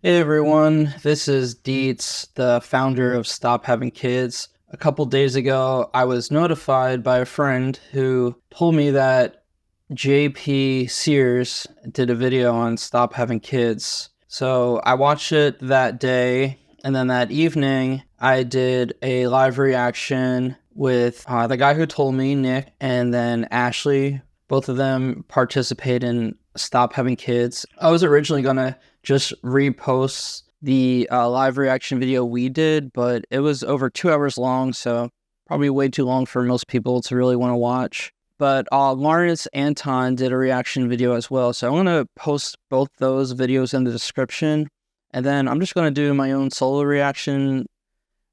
Hey everyone, this is Dietz, the founder of Stop Having Kids. A couple days ago, I was notified by a friend who told me that JP Sears did a video on Stop Having Kids. So I watched it that day, and then that evening, I did a live reaction with the guy who told me, Nick, and then Ashley. Both of them participate in Stop Having Kids. I was originally going to just repost the live reaction video we did, but it was over 2 hours long, so probably way too long for most people to really want to watch. But Lawrence Anton did a reaction video as well, so I'm going to post both those videos in the description, and then I'm just going to do my own solo reaction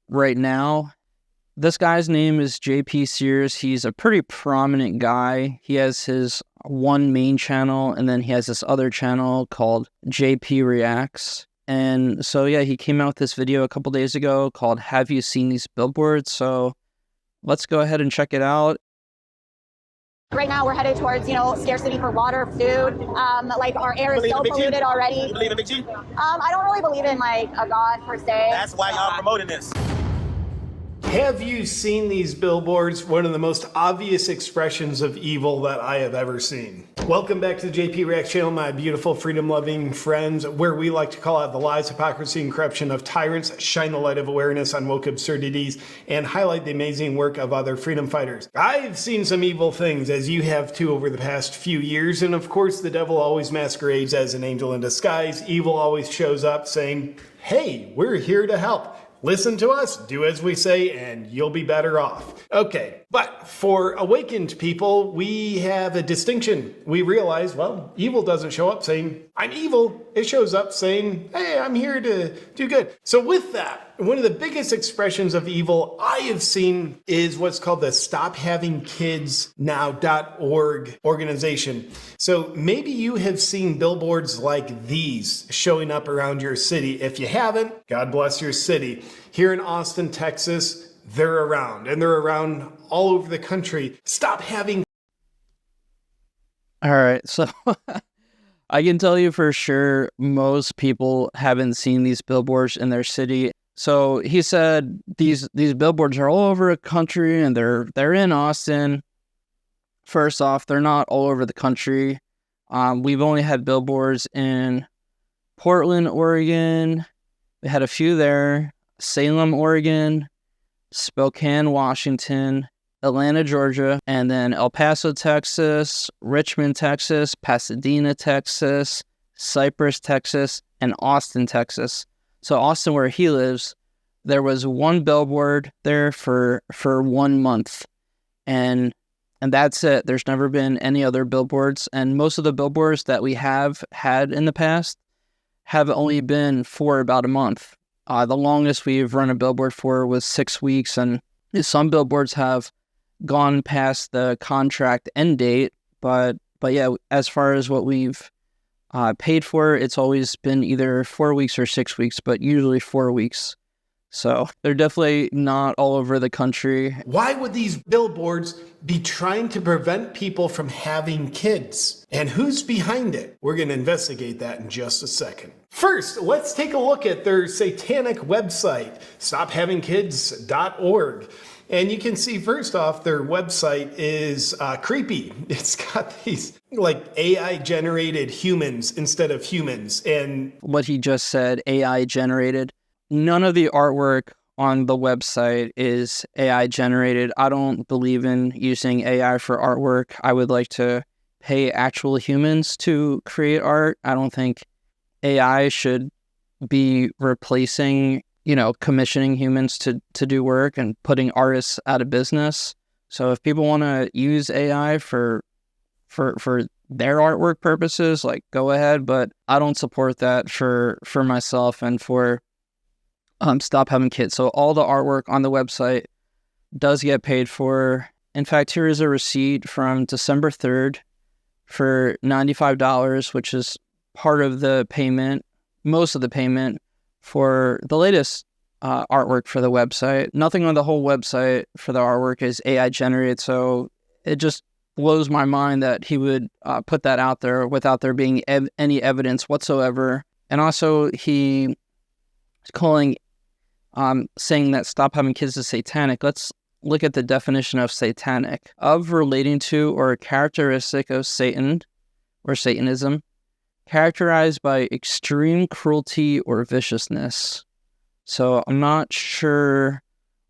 right now. This guy's name is JP Sears. He's a pretty prominent guy. He has his one main channel, and then he has this other channel called JP Reacts. And so, yeah, he came out with this video a couple days ago called Have You Seen These Billboards? So let's go ahead and check it out. Right now, we're headed towards, scarcity for water, food. Like our air is so polluted already. You believe in Big G? I don't really believe in like a god per se. That's why y'all promoting this. Have you seen these billboards? One of the most obvious expressions of evil that I have ever seen. Welcome back to the JP Reacts channel, my beautiful freedom-loving friends, where we like to call out the lies, hypocrisy, and corruption of tyrants, shine the light of awareness on woke absurdities, and highlight the amazing work of other freedom fighters. I've seen some evil things, as you have too, over the past few years, and of course the devil always masquerades as an angel in disguise. Evil always shows up saying, hey, we're here to help. Listen to us, do as we say, and you'll be better off. Okay, but for awakened people, we have a distinction. We realize, well, evil doesn't show up saying, I'm evil. It shows up saying, hey, I'm here to do good. So with that, one of the biggest expressions of evil I have seen is what's called the StopHavingKidsNow.org organization. So maybe you have seen billboards like these showing up around your city. If you haven't, God bless your city. Here in Austin, Texas, they're around, and they're around all over the country. Stop having. All right, so I can tell you for sure most people haven't seen these billboards in their city. So he said these billboards are all over the country, and they're in Austin. First off, they're not all over the country. We've only had billboards in Portland, Oregon. We had a few there. Salem, Oregon, Spokane, Washington, Atlanta, Georgia, and then El Paso, Texas, Richmond, Texas, Pasadena, Texas, Cypress, Texas, and Austin, Texas. So Austin, where he lives, there was one billboard there for 1 month, and that's it. There's never been any other billboards, and most of the billboards that we have had in the past have only been for about a month. The longest we've run a billboard for was 6 weeks, and some billboards have gone past the contract end date, but yeah, as far as what we've paid for, it's always been either 4 weeks or 6 weeks, but usually 4 weeks. So they're definitely not all over the country. Why would these billboards be trying to prevent people from having kids? And who's behind it? We're going to investigate that in just a second. First, let's take a look at their satanic website, stophavingkids.org. And you can see, first off, their website is creepy. It's got these like AI generated humans instead of humans. And what he just said, AI generated. None of the artwork on the website is AI generated. I don't believe in using AI for artwork. I would like to pay actual humans to create art. I don't think AI should be replacing, commissioning humans to do work and putting artists out of business. So if people want to use AI for their artwork purposes, like, go ahead, but I don't support that for myself and for Stop Having Kids. So all the artwork on the website does get paid for. In fact, here is a receipt from December 3rd for $95, which is part of the payment, most of the payment for the latest artwork for the website. Nothing on the whole website for the artwork is AI generated, so it just blows my mind that he would put that out there without there being any evidence whatsoever And also he calling, saying that stop having kids is satanic. Let's look at the definition of satanic: of relating to or a characteristic of Satan or Satanism, characterized by extreme cruelty or viciousness. So I'm not sure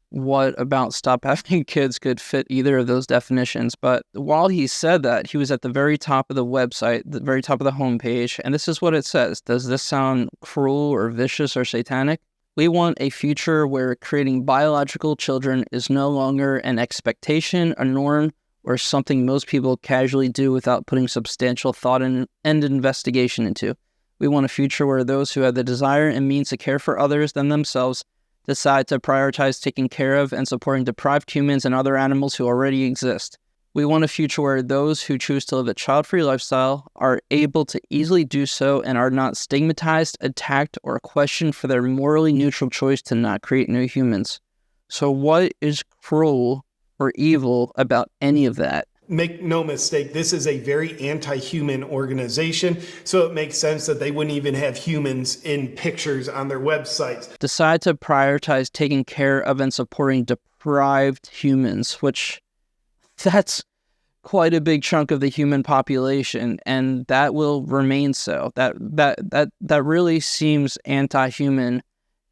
what about stop having kids could fit either of those definitions. But while he said that, he was at the very top of the website, the very top of the homepage, and this is what it says. Does this sound cruel or vicious or satanic? We want a future where creating biological children is no longer an expectation, a norm, or something most people casually do without putting substantial thought and investigation into. We want a future where those who have the desire and means to care for others than themselves decide to prioritize taking care of and supporting deprived humans and other animals who already exist. We want a future where those who choose to live a child-free lifestyle are able to easily do so and are not stigmatized, attacked, or questioned for their morally neutral choice to not create new humans. So what is cruel or evil about any of that? Make no mistake, this is a very anti-human organization, so it makes sense that they wouldn't even have humans in pictures on their websites. Decide to prioritize taking care of and supporting deprived humans, which that's quite a big chunk of the human population, and that will remain so. That really seems anti-human.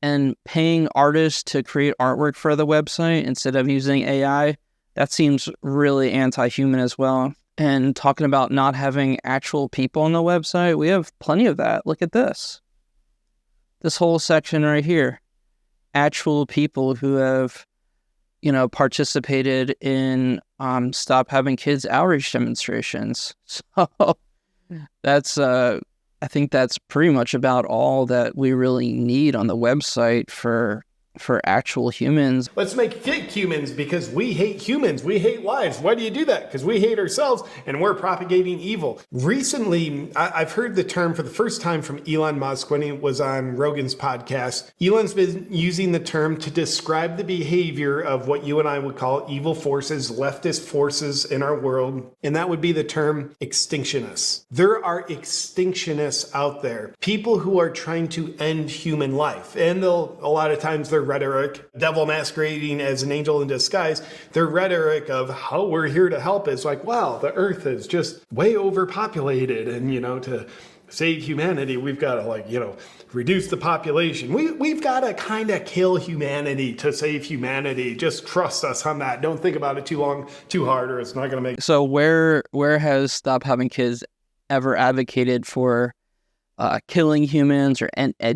And paying artists to create artwork for the website instead of using AI, that seems really anti-human as well. And talking about not having actual people on the website, we have plenty of that. Look at this. This whole section right here. Actual people who have, participated in Stop Having Kids outreach demonstrations. So that's, I think that's pretty much about all that we really need on the website for actual humans. Let's make fake humans because we hate humans. We hate lives. Why do you do that? Because we hate ourselves and we're propagating evil. Recently, I've heard the term for the first time from Elon Musk when he was on Rogan's podcast. Elon's been using the term to describe the behavior of what you and I would call evil forces, leftist forces in our world. And that would be the term extinctionists. There are extinctionists out there. People who are trying to end human life. And a lot of times their rhetoric, devil masquerading as an angel in disguise, their rhetoric of how we're here to help is like, wow, the earth is just way overpopulated. And, to save humanity, we've got to reduce the population. We've got to kind of kill humanity to save humanity. Just trust us on that. Don't think about it too long, too hard, or it's not going to make. So where has Stop Having Kids ever advocated for killing humans or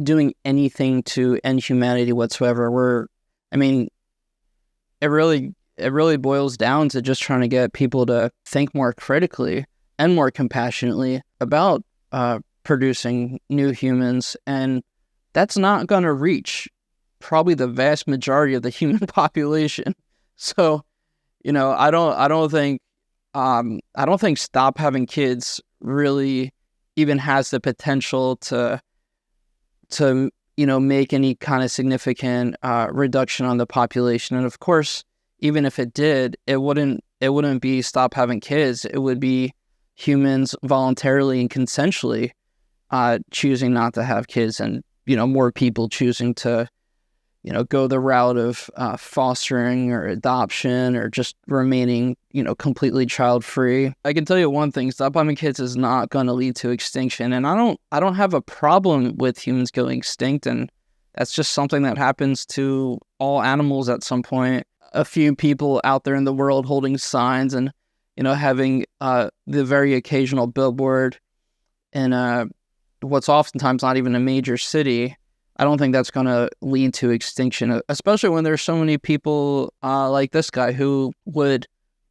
doing anything to end humanity whatsoever? It really boils down to just trying to get people to think more critically and more compassionately about producing new humans, and that's not going to reach probably the vast majority of the human population. So, I don't think Stop Having Kids really even has the potential to make any kind of significant reduction on the population. And of course, even if it did, it wouldn't be Stop Having Kids. It would be humans voluntarily and consensually choosing not to have kids, and more people choosing to go the route of fostering or adoption or just remaining, completely child-free. I can tell you one thing: Stop Having Kids is not going to lead to extinction, and I don't have a problem with humans going extinct, and that's just something that happens to all animals at some point. A few people out there in the world holding signs and having the very occasional billboard in what's oftentimes not even a major city, I don't think that's going to lead to extinction, especially when there's so many people like this guy who would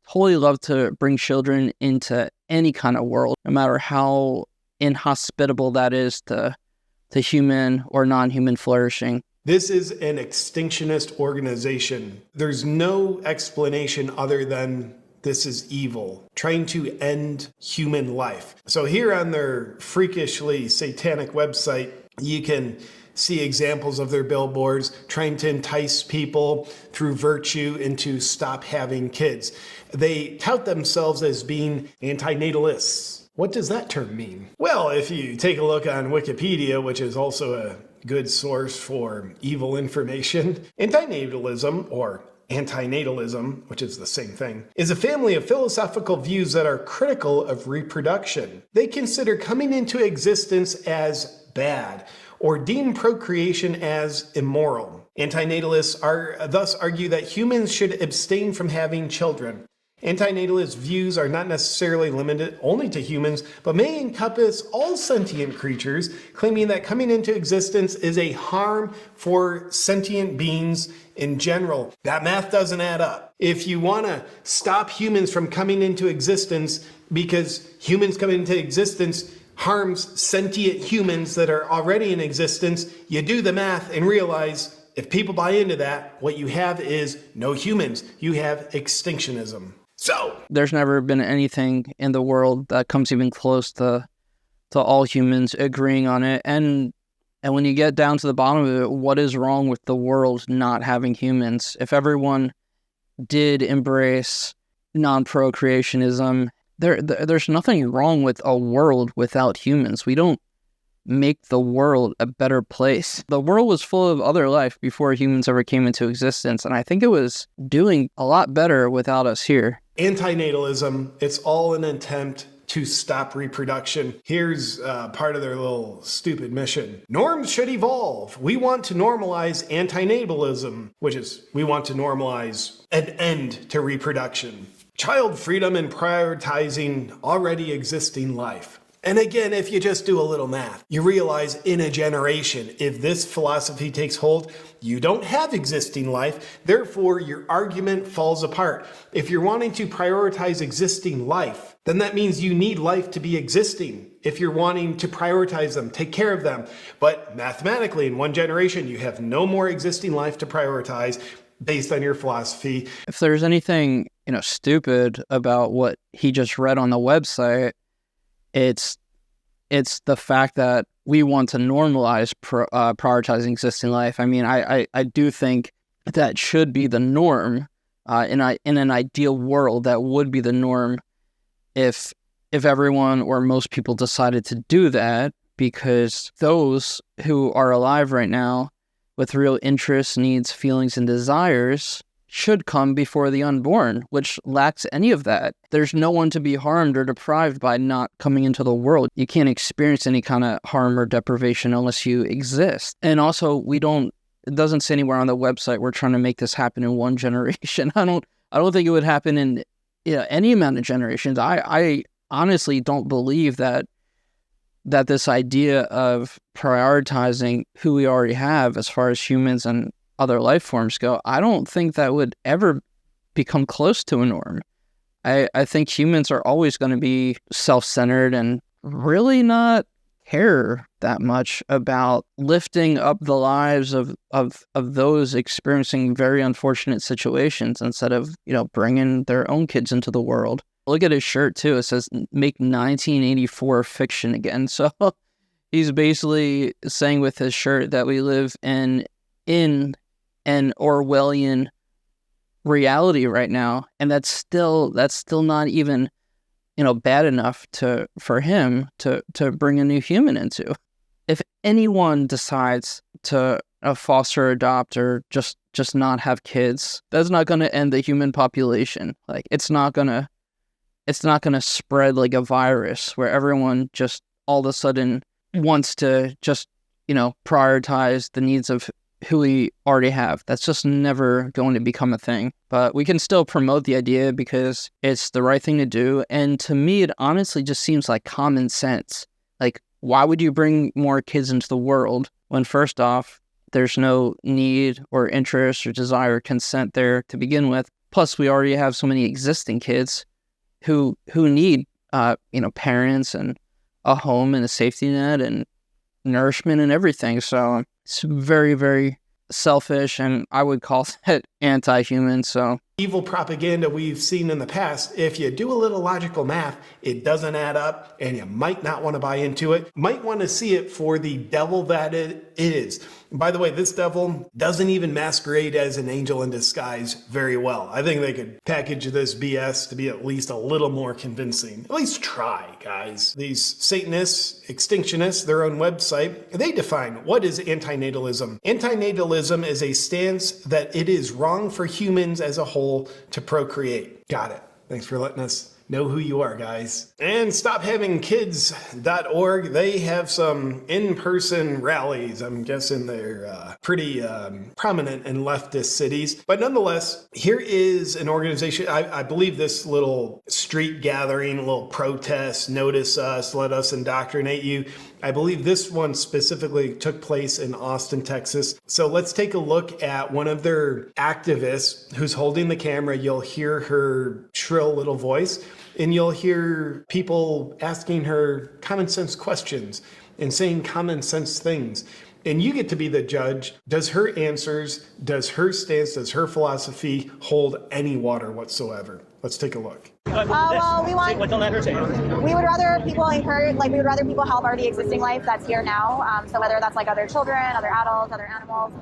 totally love to bring children into any kind of world, no matter how inhospitable that is to human or non-human flourishing. This is an extinctionist organization. There's no explanation other than this is evil, trying to end human life. So here on their freakishly satanic website, you can see examples of their billboards trying to entice people through virtue into stop having kids. They tout themselves as being antinatalists. What does that term mean? Well, if you take a look on Wikipedia, which is also a good source for evil information, antinatalism, or antinatalism, which is the same thing, is a family of philosophical views that are critical of reproduction. They consider coming into existence as bad, or deem procreation as immoral. Antinatalists thus argue that humans should abstain from having children. Antinatalist views are not necessarily limited only to humans, but may encompass all sentient creatures, claiming that coming into existence is a harm for sentient beings in general. That math doesn't add up. If you want to stop humans from coming into existence because humans coming into existence harms sentient humans that are already in existence, you do the math and realize if people buy into that, what you have is no humans. You have extinctionism. So there's never been anything in the world that comes even close to all humans agreeing on it. And when you get down to the bottom of it, what is wrong with the world not having humans? If everyone did embrace non-procreationism, there's nothing wrong with a world without humans. We don't make the world a better place. The world was full of other life before humans ever came into existence, and I think it was doing a lot better without us here. Antinatalism, it's all an attempt to stop reproduction. Here's part of their little stupid mission. Norms should evolve. We want to normalize antinatalism, which is we want to normalize an end to reproduction. Child freedom and prioritizing already existing life. And again, if you just do a little math, you realize in a generation, if this philosophy takes hold, you don't have existing life. Therefore, your argument falls apart. If you're wanting to prioritize existing life, then that means you need life to be existing. If you're wanting to prioritize them, take care of them. But mathematically, in one generation, you have no more existing life to prioritize based on your philosophy. If there's anything, stupid about what he just read on the website, it's the fact that we want to normalize prioritizing existing life. I mean, I do think that should be the norm. In an ideal world, that would be the norm if everyone or most people decided to do that, because those who are alive right now with real interests, needs, feelings, and desires should come before the unborn, which lacks any of that. There's no one to be harmed or deprived by not coming into the world. You can't experience any kind of harm or deprivation unless you exist. And also, it doesn't say anywhere on the website we're trying to make this happen in one generation. I don't think it would happen in any amount of generations. I honestly don't believe that this idea of prioritizing who we already have as far as humans and other life forms go, I don't think that would ever become close to a norm. I think humans are always going to be self-centered and really not care that much about lifting up the lives of those experiencing very unfortunate situations instead of, bringing their own kids into the world. Look at his shirt too. It says, make 1984 fiction again. So he's basically saying with his shirt that we live in an Orwellian reality right now, and that's still not even bad enough for him to bring a new human into. If anyone decides to foster, adopt, or just not have kids, that's not going to end the human population. Like it's not gonna spread like a virus where everyone just all of a sudden wants to just prioritize the needs of who we already have. That's just never going to become a thing. But we can still promote the idea because it's the right thing to do. And to me, it honestly just seems like common sense. Like, why would you bring more kids into the world when, first off, there's no need or interest or desire or consent there to begin with? Plus, we already have so many existing kids who need, parents and a home and a safety net and nourishment and everything. So it's very, very selfish, and I would call that anti-human. So evil propaganda we've seen in the past, if you do a little logical math, it doesn't add up and you might not want to buy into it. Might want to see it for the devil that it is. By the way, this devil doesn't even masquerade as an angel in disguise very well. I think they could package this BS to be at least a little more convincing. At least try, guys. These Satanists, extinctionists, their own website, they define what is antinatalism. Antinatalism is a stance that it is wrong for humans as a whole to procreate. Got it. Thanks for letting us know who you are, guys. And stophavingkids.org, they have some in-person rallies. I'm guessing they're pretty prominent in leftist cities. But nonetheless, here is an organization, I believe this little street gathering, little protest, notice us, let us indoctrinate you. I believe this one specifically took place in Austin, Texas. So let's take a look at one of their activists who's holding the camera. You'll hear her shrill little voice, and you'll hear people asking her common sense questions and saying common sense things. And you get to be the judge. Does her answers, does her stance, does her philosophy hold any water whatsoever? Let's take a look. Well, we would rather people encourage, we would rather people help already existing life that's here now. So whether that's like other children, other adults, other animals,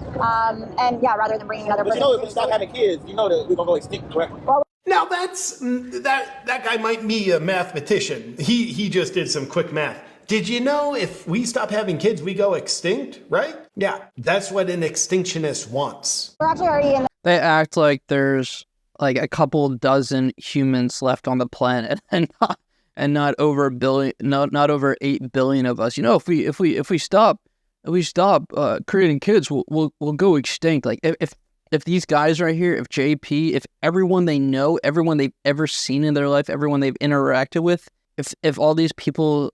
and yeah, rather than bringing another person. If we stop having kids, that we're gonna go extinct, correct? Well, now that guy might be a mathematician. He just did some quick math. Did you know if we stop having kids, we go extinct, right? Yeah, that's what an extinctionist wants. we're actually already in. They act like there's like a couple dozen humans left on the planet, and not over a billion, not over 8 billion of us. You know, if we stop creating kids, we'll go extinct. Like if these guys right here, if JP, if everyone they know, everyone they've ever seen in their life, everyone they've interacted with, if all these people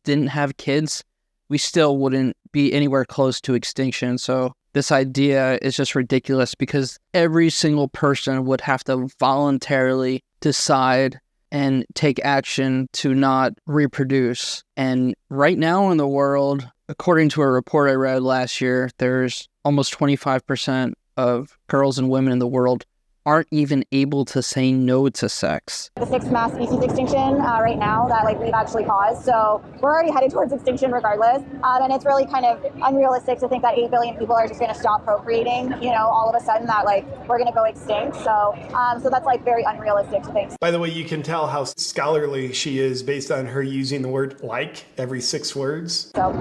didn't have kids, we still wouldn't be anywhere close to extinction. So this idea is just ridiculous because every single person would have to voluntarily decide and take action to not reproduce. And right now in the world, according to a report I read last year, there's almost 25% of girls and women in the world aren't even able to say no to sex. The 6th mass species extinction right now that we've actually caused. So we're already headed towards extinction regardless. And it's really kind of unrealistic to think that 8 billion people are just going to stop procreating, all of a sudden that we're going to go extinct. So that's very unrealistic to think. By the way, you can tell how scholarly she is based on her using the word like every 6 words. No,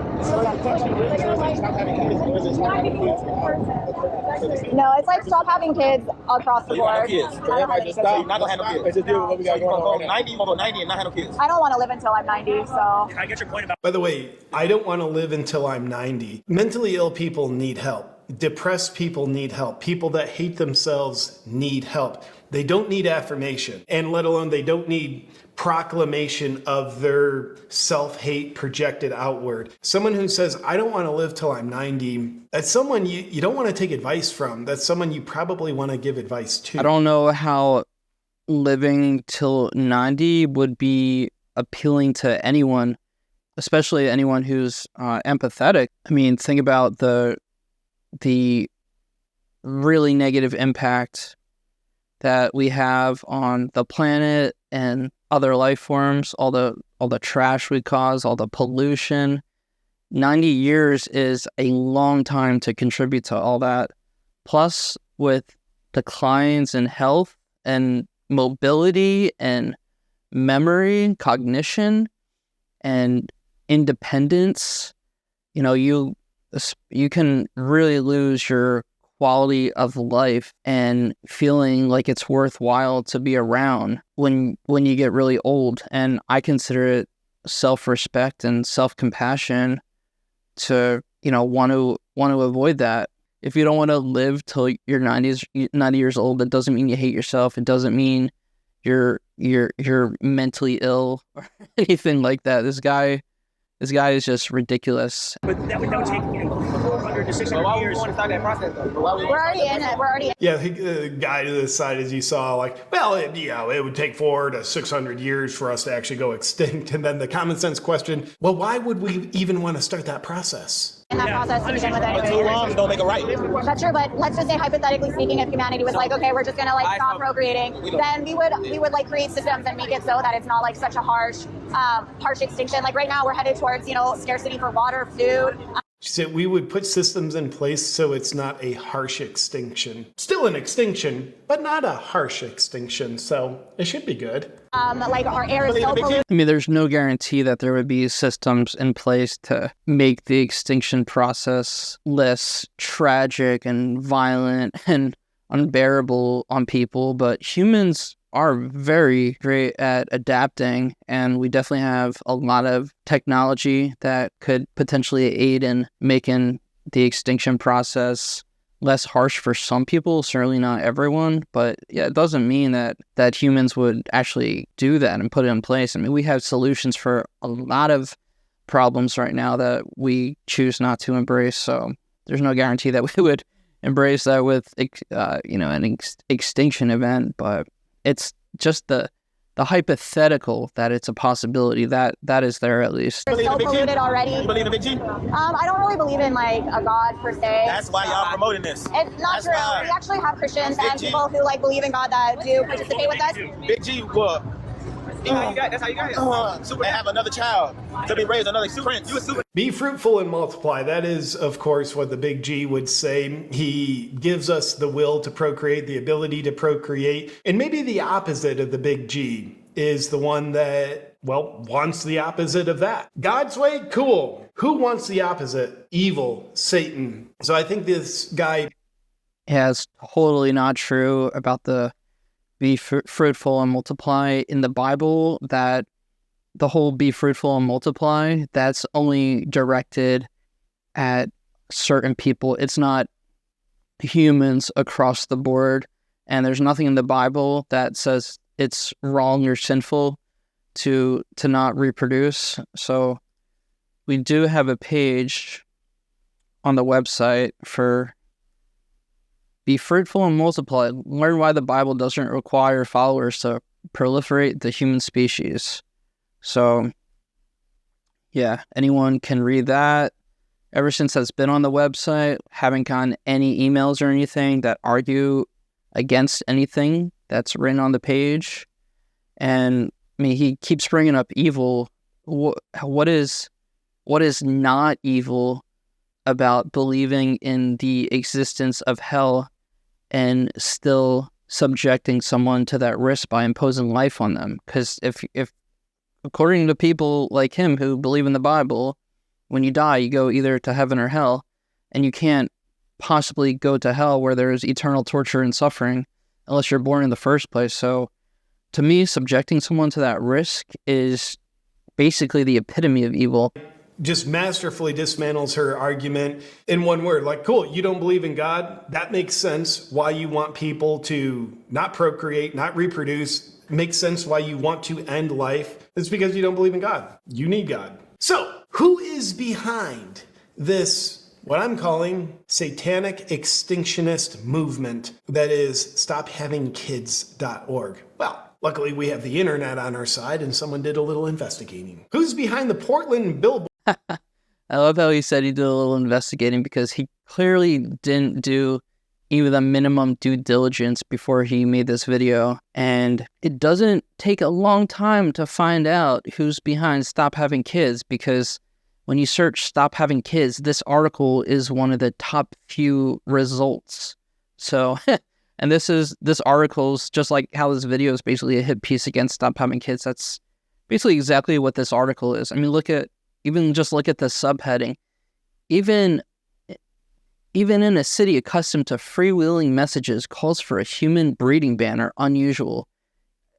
it's like stop having kids across the board. Kids. Everybody just stop. You're not gonna have no kids. It's just deal with what we got going on. 90, you gonna go 90 and not have no kids. I don't want to live until I'm 90, so. I get your point about. By the way, I don't want to live until I'm 90. Mentally ill people need help. Depressed people need help. People that hate themselves need help. They don't need affirmation, and let alone they don't need proclamation of their self-hate projected outward. Someone who says, I don't want to live till I'm 90, that's someone you don't want to take advice from. That's someone you probably want to give advice to. I don't know how living till 90 would be appealing to anyone, especially anyone who's empathetic. I mean, think about the really negative impact that we have on the planet and other life forms, all the trash we cause, all the pollution. 90 years is a long time to contribute to all that. Plus, with declines in health and mobility and memory, cognition, and independence, you can really lose your quality of life and feeling like it's worthwhile to be around when you get really old. And I consider it self-respect and self-compassion to want to avoid that. If you don't want to live till you're 90 years old, that doesn't mean you hate yourself. It doesn't mean you're mentally ill or anything like that. This guy is just ridiculous. But that would take 400 to 600 years. Why would we want to start that process, though? We're already in it. We're already in it. Yeah, the guy to the side, as you saw, it would take 400 to 600 years for us to actually go extinct. And then the common sense question, well, why would we even want to start that process? in that process to begin with But too anyway. long don't make it right. That's true, but let's just say hypothetically speaking, if humanity was like, okay, we're just gonna like stop procreating, then we would like create systems and make it so that it's not like such a harsh extinction. Like right now, we're headed towards scarcity for water, food. She said we would put systems in place so it's not a harsh extinction. Still an extinction, but not a harsh extinction, so it should be good. Like our air is so polluted. I mean, there's no guarantee that there would be systems in place to make the extinction process less tragic and violent and unbearable on people, but humans are very great at adapting, and we definitely have a lot of technology that could potentially aid in making the extinction process less harsh for some people, certainly not everyone, but yeah, it doesn't mean that humans would actually do that and put it in place. I mean, we have solutions for a lot of problems right now that we choose not to embrace, so there's no guarantee that we would embrace that with an extinction event, but it's just the hypothetical that it's a possibility that is there at least. We're so polluted already. You believe in Big G? I don't really believe in like a god per se. That's why y'all promoting this. It's not That's true. why. We actually have Christians Big and G. people who like believe in God that do participate with us. Big G will. That's how you got it. And have another child to be raised another prince. You a super. Be fruitful and multiply. That is, of course, what the big G would say. He gives us the will to procreate, the ability to procreate. And maybe the opposite of the big G is the one that, well, wants the opposite of that. God's way, cool. Who wants the opposite? Evil, Satan. So I think this guy... Yeah, it's totally not true about the be fruitful and multiply in the Bible. That the whole be fruitful and multiply, that's only directed at certain people. It's not humans across the board. And there's nothing in the Bible that says it's wrong or sinful to not reproduce. So we do have a page on the website for be fruitful and multiply. Learn why the Bible doesn't require followers to proliferate the human species. So, yeah, anyone can read that. Ever since that's been on the website, haven't gotten any emails or anything that argue against anything that's written on the page. And I mean, he keeps bringing up evil. What is not evil about believing in the existence of hell and still subjecting someone to that risk by imposing life on them? Because if according to people like him who believe in the Bible, when you die, you go either to heaven or hell, and you can't possibly go to hell where there is eternal torture and suffering unless you're born in the first place. So to me, subjecting someone to that risk is basically the epitome of evil. Just masterfully dismantles her argument in one word. Like, cool, you don't believe in God? That makes sense why you want people to not procreate, not reproduce. Makes sense why you want to end life. It's because you don't believe in God. You need God. So, who is behind this, what I'm calling satanic extinctionist movement that is stophavingkids.org? Well, luckily we have the internet on our side and someone did a little investigating. Who's behind the Portland billboard? I love how he said he did a little investigating, because he clearly didn't do even the minimum due diligence before he made this video. And it doesn't take a long time to find out who's behind Stop Having Kids, because when you search Stop Having Kids, this article is one of the top few results. So, and this article's just like how this video is basically a hit piece against Stop Having Kids. That's basically exactly what this article is. I mean, look at the subheading. Even in a city accustomed to freewheeling messages, calls for a human breeding ban are unusual.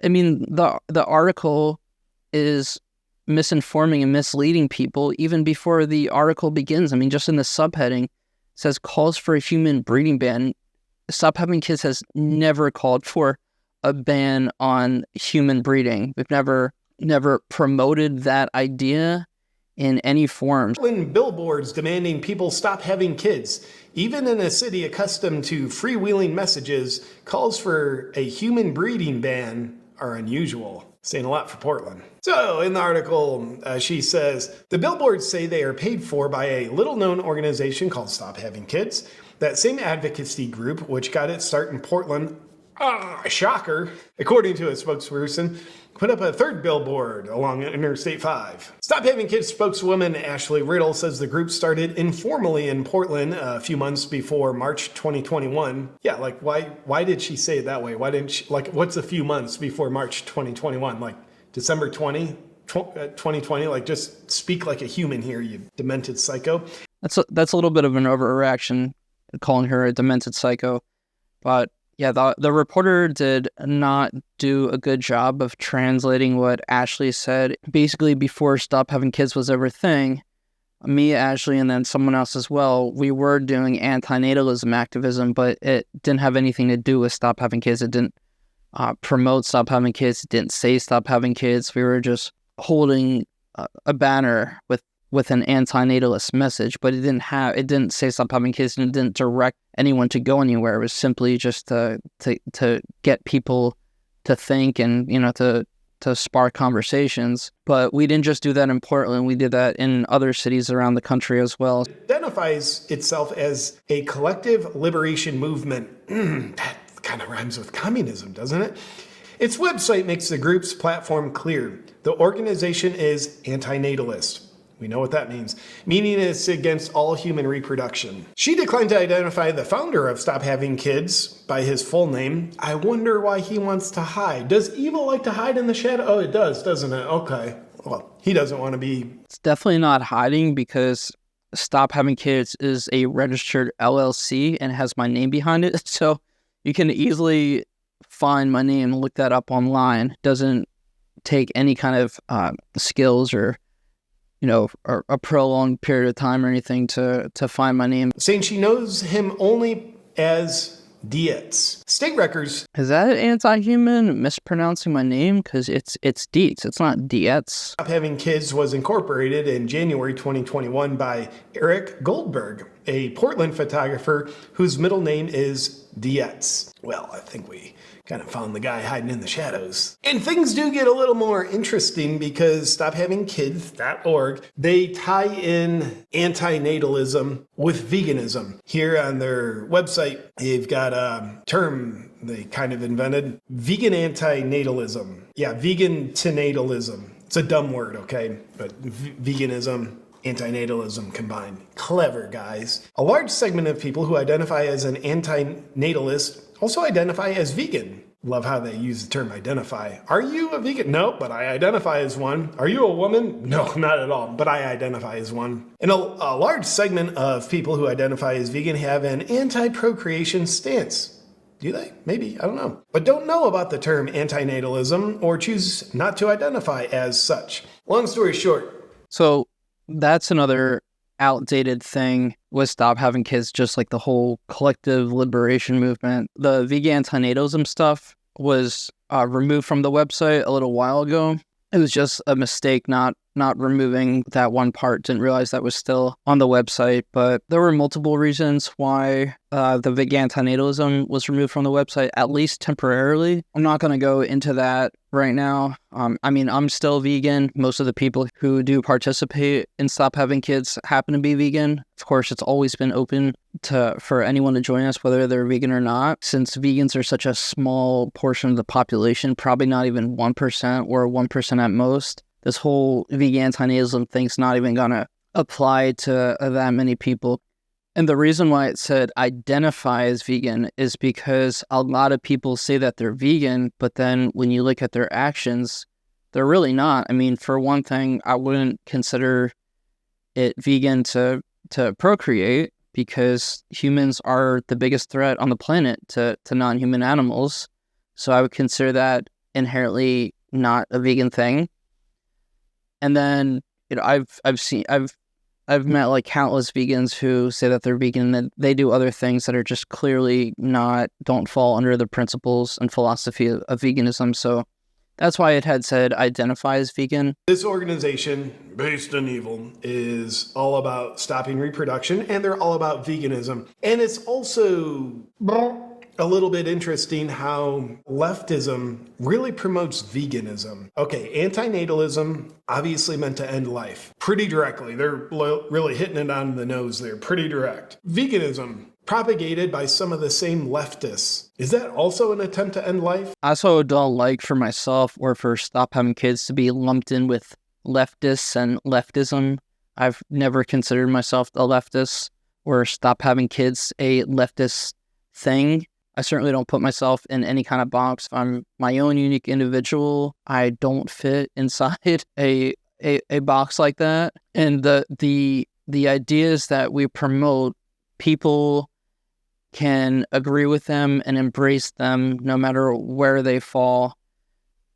I mean, the article is misinforming and misleading people even before the article begins. I mean, just in the subheading, it says calls for a human breeding ban. Stop Having Kids has never called for a ban on human breeding. We've never promoted that idea in any form. Billboards demanding people stop having kids. Even in a city accustomed to freewheeling messages, calls for a human breeding ban are unusual. Saying a lot for Portland. So in the article, she says, the billboards say they are paid for by a little-known organization called Stop Having Kids. That same advocacy group, which got its start in Portland, shocker, according to a spokesperson, put up a third billboard along Interstate 5. Stop Having Kids spokeswoman Ashley Riddle says the group started informally in Portland a few months before March 2021. Yeah, like why did she say it that way? Why didn't she, like, what's a few months before March 2021? Like December 2020? Like, just speak like a human here, you demented psycho. That's a little bit of an overreaction, calling her a demented psycho. But yeah, the reporter did not do a good job of translating what Ashley said. Basically, before Stop Having Kids was ever a thing, me, Ashley, and then someone else as well, we were doing antinatalism activism, but it didn't have anything to do with Stop Having Kids. It didn't promote Stop Having Kids. It didn't say Stop Having Kids. We were just holding a banner with an antinatalist message, but it didn't say Stop Having Kids, and it didn't direct anyone to go anywhere. It was simply just to get people to think and, to spark conversations. But we didn't just do that in Portland. We did that in other cities around the country as well. It identifies itself as a collective liberation movement. That kind of rhymes with communism, doesn't it? Its website makes the group's platform clear. The organization is antinatalist. We know what that means, meaning it's against all human reproduction. She declined to identify the founder of Stop Having Kids by his full name. I wonder why he wants to hide. Does evil like to hide in the shadow? Oh, it does, doesn't it? Okay. Well, he doesn't want to be... It's definitely not hiding, because Stop Having Kids is a registered LLC and has my name behind it. So you can easily find my name and look that up online. It doesn't take any kind of skills or a prolonged period of time or anything to find my name. Saying she knows him only as Dietz. State records. Is that anti-human mispronouncing my name? Because it's Dietz. It's not Dietz. Stop Having Kids was incorporated in January 2021 by Eric Goldberg, a Portland photographer whose middle name is Dietz. Well, I think we kind of found the guy hiding in the shadows. And things do get a little more interesting because StopHavingKids.org, they tie in antinatalism with veganism. Here on their website, they've got a term they kind of invented, vegan antinatalism. Yeah, vegan tenatalism. It's a dumb word, okay? But veganism, antinatalism combined. Clever, guys. A large segment of people who identify as an antinatalist also identify as vegan. Love how they use the term identify. Are you a vegan? No, but I identify as one. Are you a woman? No, not at all, but I identify as one. And a large segment of people who identify as vegan have an anti-procreation stance. Do they? Maybe, I don't know. But don't know about the term antinatalism or choose not to identify as such. Long story short. So that's another outdated thing with Stop Having Kids, just like the whole collective liberation movement. The vegan antinatalism stuff was removed from the website a little while ago. It was just a mistake not removing that one part. Didn't realize that was still on the website, but there were multiple reasons why the vegan antinatalism was removed from the website, at least temporarily. I'm not going to go into that right now. I'm still vegan. Most of the people who do participate in Stop Having Kids happen to be vegan. Of course, it's always been open for anyone to join us, whether they're vegan or not. Since vegans are such a small portion of the population, probably not even 1% or 1% at most, this whole vegan antinatalism thing's not even going to apply to that many people. And the reason why it said identify as vegan is because a lot of people say that they're vegan, but then when you look at their actions, they're really not. I mean, for one thing, I wouldn't consider it vegan to procreate, because humans are the biggest threat on the planet to non-human animals. So I would consider that inherently not a vegan thing. And then, I've met like countless vegans who say that they're vegan and they do other things that are just clearly don't fall under the principles and philosophy of veganism. So that's why it had said identify as vegan. This organization, based on evil, is all about stopping reproduction, and they're all about veganism. And it's also a little bit interesting how leftism really promotes veganism. Okay, antinatalism obviously meant to end life pretty directly. They're really hitting it on the nose there, pretty direct. Veganism, propagated by some of the same leftists. Is that also an attempt to end life? I also don't like for myself or for Stop Having Kids to be lumped in with leftists and leftism. I've never considered myself a leftist or Stop Having Kids a leftist thing. I certainly don't put myself in any kind of box. I'm my own unique individual. I don't fit inside a box like that. And the ideas that we promote, people can agree with them and embrace them no matter where they fall,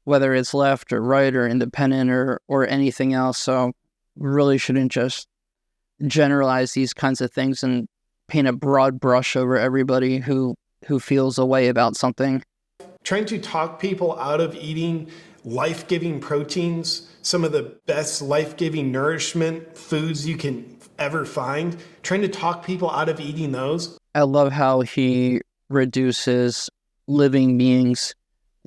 whether it's left or right or independent or anything else. So we really shouldn't just generalize these kinds of things and paint a broad brush over everybody who feels a way about something. Trying to talk people out of eating life-giving proteins, some of the best life-giving nourishment foods you can ever find, trying to talk people out of eating those. I love how he reduces living beings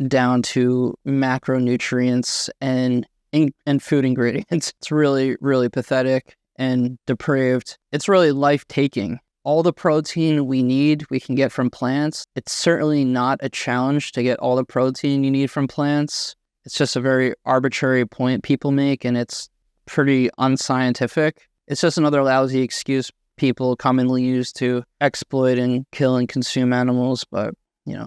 down to macronutrients and food ingredients. It's really, really pathetic and depraved. It's really life-taking. All the protein we need, we can get from plants. It's certainly not a challenge to get all the protein you need from plants. It's just a very arbitrary point people make, and it's pretty unscientific. It's just another lousy excuse people commonly use to exploit and kill and consume animals, but,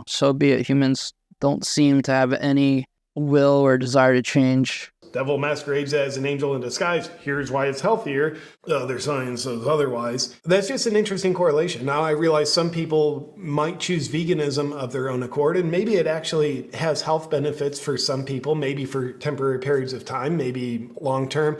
so be it. Humans don't seem to have any will or desire to change. Devil masquerades as an angel in disguise. Here's why it's healthier. Other science says otherwise. That's just an interesting correlation. Now I realize some people might choose veganism of their own accord, and maybe it actually has health benefits for some people, maybe for temporary periods of time, maybe long term.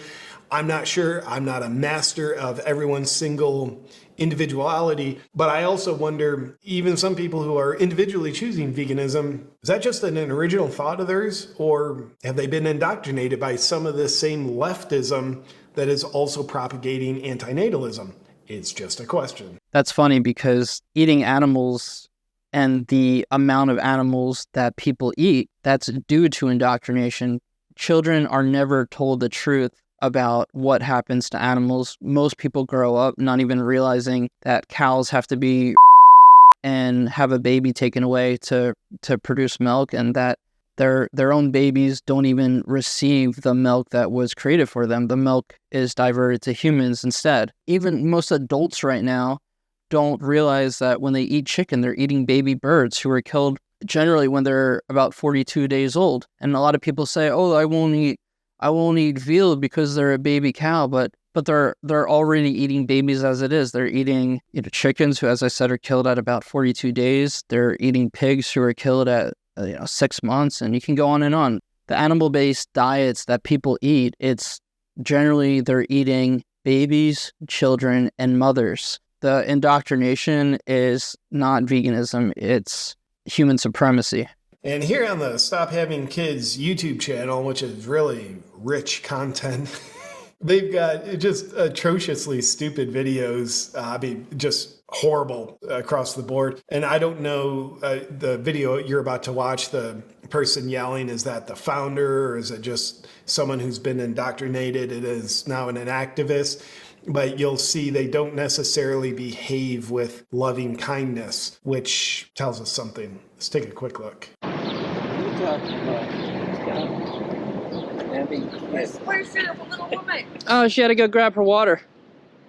I'm not sure. I'm not a master of everyone's single individuality, but I also wonder, even some people who are individually choosing veganism, is that just an original thought of theirs, or have they been indoctrinated by some of this same leftism that is also propagating antinatalism? It's just a question. That's funny because eating animals and the amount of animals that people eat, that's due to indoctrination. Children are never told the truth about what happens to animals. Most people grow up not even realizing that cows have to be and have a baby taken away to produce milk, and that their own babies don't even receive the milk that was created for them. The milk is diverted to humans instead. Even most adults right now don't realize that when they eat chicken, they're eating baby birds who were killed generally when they're about 42 days old. And a lot of people say, oh, I won't eat veal because they're a baby cow, but they're already eating babies as it is. They're eating chickens who, as I said, are killed at about 42 days. They're eating pigs who are killed at 6 months, and you can go on and on. The animal-based diets that people eat, it's generally they're eating babies, children, and mothers. The indoctrination is not veganism, it's human supremacy. And here on the Stop Having Kids YouTube channel, which is really rich content, they've got just atrociously stupid videos. Just horrible across the board. And I don't know, the video you're about to watch, the person yelling, is that the founder, or is it just someone who's been indoctrinated? It is now an activist. But you'll see they don't necessarily behave with loving kindness, which tells us something. Let's take a quick look. Where's your little woman? Oh, she had to go grab her water.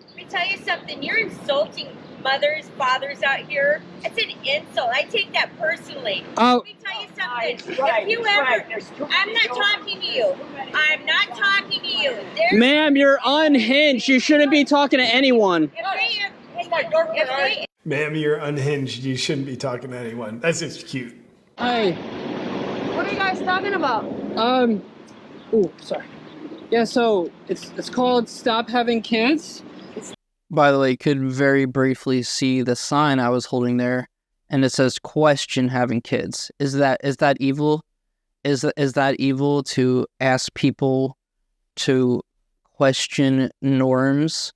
Let me tell you something. You're insulting mothers, fathers out here. It's an insult. I take that personally. Oh. Let me tell you something. If you ever, I'm not talking to you. I'm not talking to you. Ma'am, you're unhinged. You shouldn't be talking to anyone. Ma'am, you're unhinged. You shouldn't be talking to anyone. That's just cute. Hi. What are you guys talking about? Oh, sorry. Yeah, so it's called Stop Having Kids. By the way, you could very briefly see the sign I was holding there, and it says question having kids. Is that evil? Is that evil to ask people to question norms?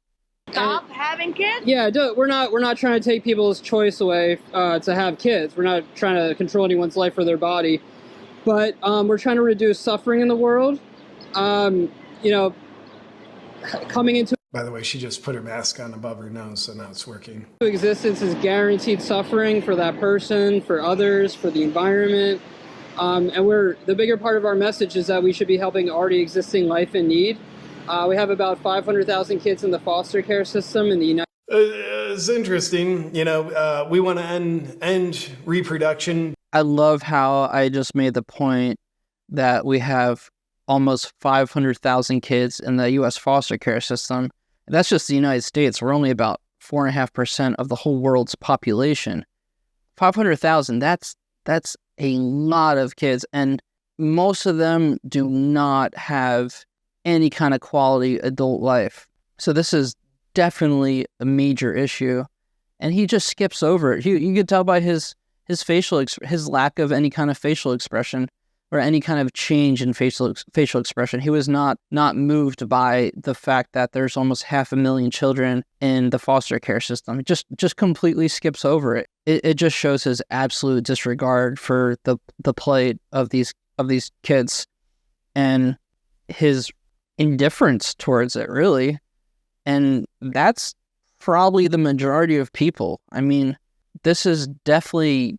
Stop having having kids? Yeah, we're not trying to take people's choice away to have kids. We're not trying to control anyone's life or their body, but we're trying to reduce suffering in the world. You know, coming into By the way, she just put her mask on above her nose, so now it's working. existence is guaranteed suffering for that person, for others, for the environment. And the bigger part of our message is that we should be helping already existing life in need. We have about 500,000 kids in the foster care system in the United It's interesting. You know, we want to end reproduction. I love how I just made the point that we have almost 500,000 kids in the U.S. foster care system. That's just the United States. We're only about 4.5% of the whole world's population. 500,000, that's a lot of kids, and most of them do not have any kind of quality adult life. So this is definitely a major issue, and he just skips over it. You can tell by his his lack of any kind of facial expression or any kind of change in facial expression. He was not moved by the fact that there's almost 500,000 children in the foster care system. It just completely skips over it. It just shows his absolute disregard for the plight of these kids and his indifference towards it, really. And that's probably the majority of people. I mean, this is definitely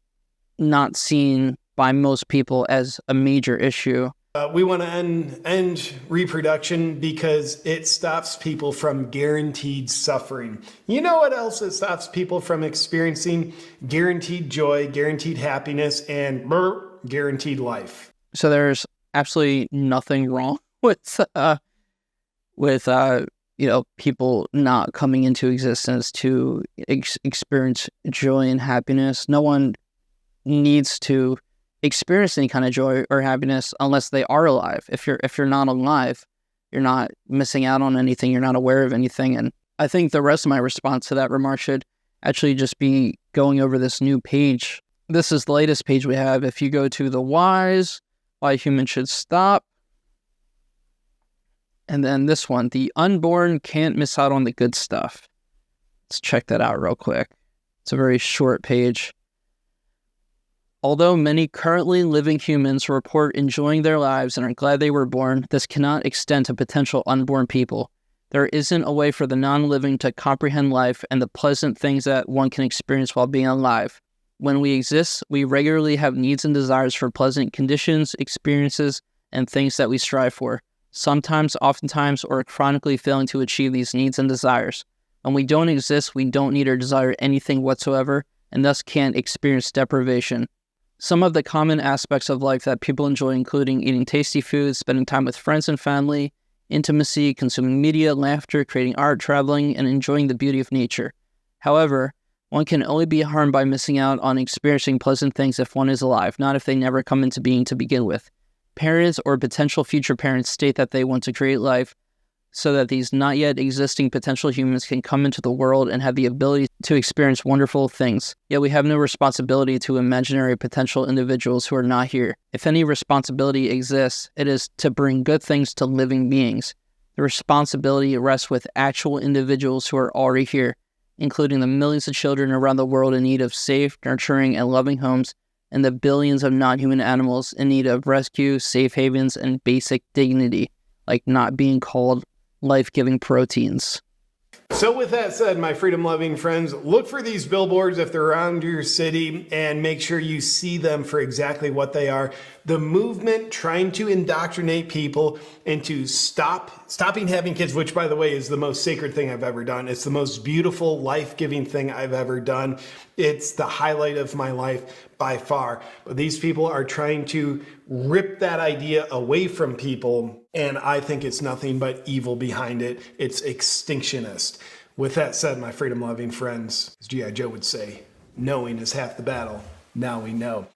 not seen by most people as a major issue. We want to end reproduction because it stops people from guaranteed suffering. You know what else it stops people from experiencing? Guaranteed joy, guaranteed happiness, and guaranteed life. So there's absolutely nothing wrong with people not coming into existence to experience joy and happiness. No one needs to experience any kind of joy or happiness unless they are alive. If you're not alive, you're not missing out on anything. You're not aware of anything. And I think the rest of my response to that remark should actually just be going over this new page. This is the latest page we have. If you go to the why humans should stop, and then this one, the unborn can't miss out on the good stuff. Let's check that out real quick. It's a very short page. Although many currently living humans report enjoying their lives and are glad they were born, this cannot extend to potential unborn people. There isn't a way for the non-living to comprehend life and the pleasant things that one can experience while being alive. When we exist, we regularly have needs and desires for pleasant conditions, experiences, and things that we strive for. Sometimes, oftentimes, or chronically failing to achieve these needs and desires. When we don't exist, we don't need or desire anything whatsoever, and thus can't experience deprivation. Some of the common aspects of life that people enjoy including eating tasty foods, spending time with friends and family, intimacy, consuming media, laughter, creating art, traveling, and enjoying the beauty of nature. However, one can only be harmed by missing out on experiencing pleasant things if one is alive, not if they never come into being to begin with. Parents or potential future parents state that they want to create life so that these not yet existing potential humans can come into the world and have the ability to experience wonderful things. Yet we have no responsibility to imaginary potential individuals who are not here. If any responsibility exists, it is to bring good things to living beings. The responsibility rests with actual individuals who are already here, including the millions of children around the world in need of safe, nurturing, and loving homes, and the billions of non-human animals in need of rescue, safe havens, and basic dignity, like not being called life-giving proteins. So with that said, my freedom-loving friends, look for these billboards if they're around your city and make sure you see them for exactly what they are. The movement trying to indoctrinate people into stopping having kids, which by the way is the most sacred thing I've ever done. It's the most beautiful, life-giving thing I've ever done. It's the highlight of my life by far. But these people are trying to rip that idea away from people, and I think it's nothing but evil behind it. It's extinctionist. With that said, my freedom-loving friends, as G.I. Joe would say, knowing is half the battle. Now we know.